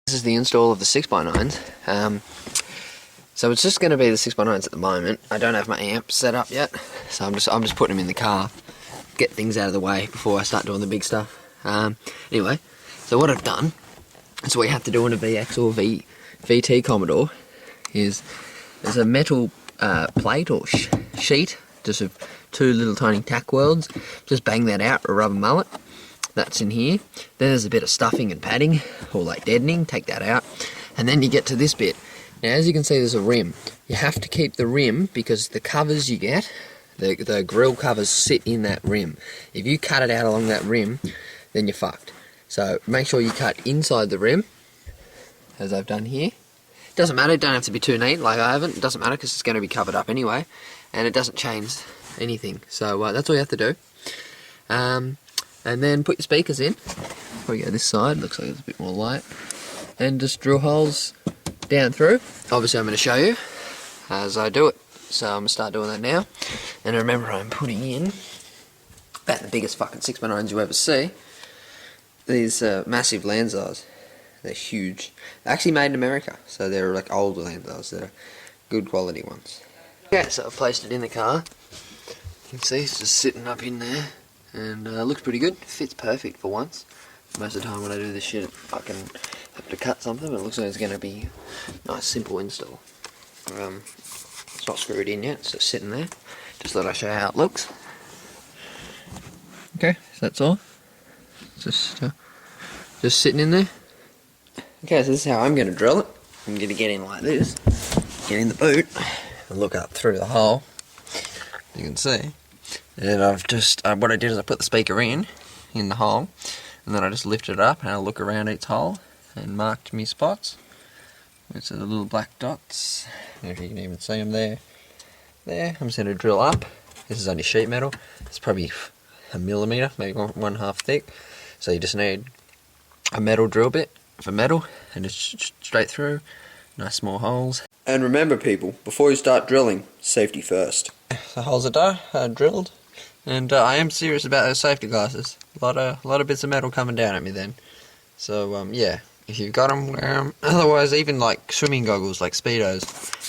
This is the install of the 6x9s. So it's just going to be the 6x9s at the moment. I don't have my amp set up yet, so I'm just putting them in the car, get things out of the way before I start doing the big stuff. Anyway, so what I've done, is what you have to do on a VX or VT Commodore, is there's a metal plate or sheet, just of two little tiny tack welds. Just bang that out, a rubber mallet. That's in here. Then there's a bit of stuffing and padding, or like deadening, take that out. And then you get to this bit. Now as you can see, there's a rim. You have to keep the rim because the covers you get, the grill covers sit in that rim. If you cut it out along that rim, then you're fucked. So make sure you cut inside the rim, as I've done here. Doesn't matter, it don't have to be too neat like I haven't. It doesn't matter because it's going to be covered up anyway. And it doesn't change anything. So that's all you have to do. And then put your speakers in. We go this side, looks like it's a bit more light. And just drill holes down through. Obviously I'm going to show you as I do it. So I'm going to start doing that now. And remember, I'm putting in about the biggest fucking 6x9s you ever see. These massive Lanzars. They're huge. They're actually made in America. So they're like old Lanzars. They're good quality ones. Okay, so I've placed it in the car. You can see it's just sitting up in there. And looks pretty good. Fits perfect for once. Most of the time when I do this shit, I can have to cut something, but it looks like it's going to be a nice simple install. It's not screwed in yet, so it's sitting there. Just thought I'd show you how it looks. Okay, so that's all. Just sitting in there. Okay, so this is how I'm going to drill it. I'm going to get in like this, get in the boot, and look up through the hole. You can see. And I've just, what I did is I put the speaker in the hole, and then I just lifted it up and I look around each hole and marked me spots, which are the little black dots. I don't know if you can even see them there. There, I'm just going to drill up. This is only sheet metal. It's probably a millimetre, maybe one half thick. So you just need a metal drill bit for metal and just straight through. Nice small holes. And remember people, before you start drilling, safety first. The holes are drilled. And I am serious about those safety glasses. A lot of bits of metal coming down at me then. So yeah, if you've got them, wear them. Otherwise, even like swimming goggles, like Speedos,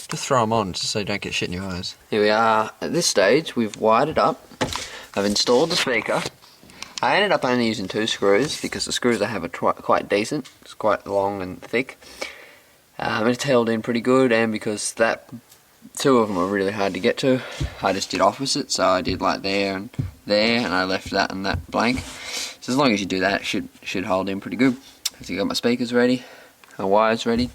just throw them on just so you don't get shit in your eyes. Here we are at this stage. We've wired it up. I've installed the speaker. I ended up only using 2 screws because the screws I have are quite decent. It's quite long and thick. It's held in pretty good, and because 2 of them were really hard to get to, I just did opposite, so I did like there, and I left that and that blank. So as long as you do that, it should hold in pretty good. So I got my speakers ready, my wires ready,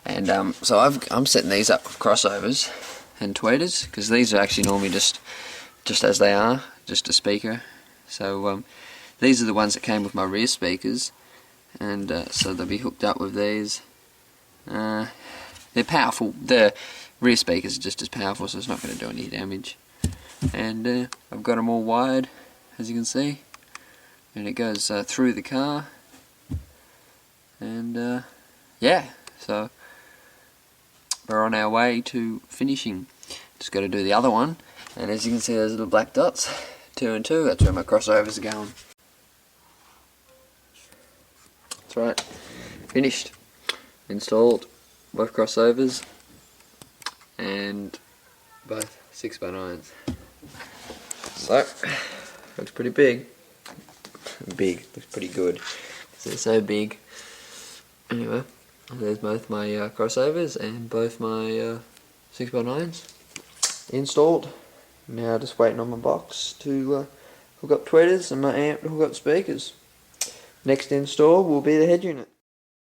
and so I'm setting these up with crossovers and tweeters, because these are actually normally just as they are, just a speaker. So these are the ones that came with my rear speakers, and so they'll be hooked up with these. They're powerful. The rear speakers are just as powerful, so it's not going to do any damage. And I've got them all wired, as you can see, and it goes through the car. And yeah, so we're on our way to finishing. Just got to do the other one, and as you can see, those little black dots, 2 and 2. That's where my crossovers are going. That's right, finished. Installed both crossovers and both 6x9s. So, looks pretty big. Looks pretty good. They're so big. Anyway, there's both my crossovers and both my 6x9s installed. Now just waiting on my box to hook up tweeters and my amp to hook up speakers. Next install will be the head unit.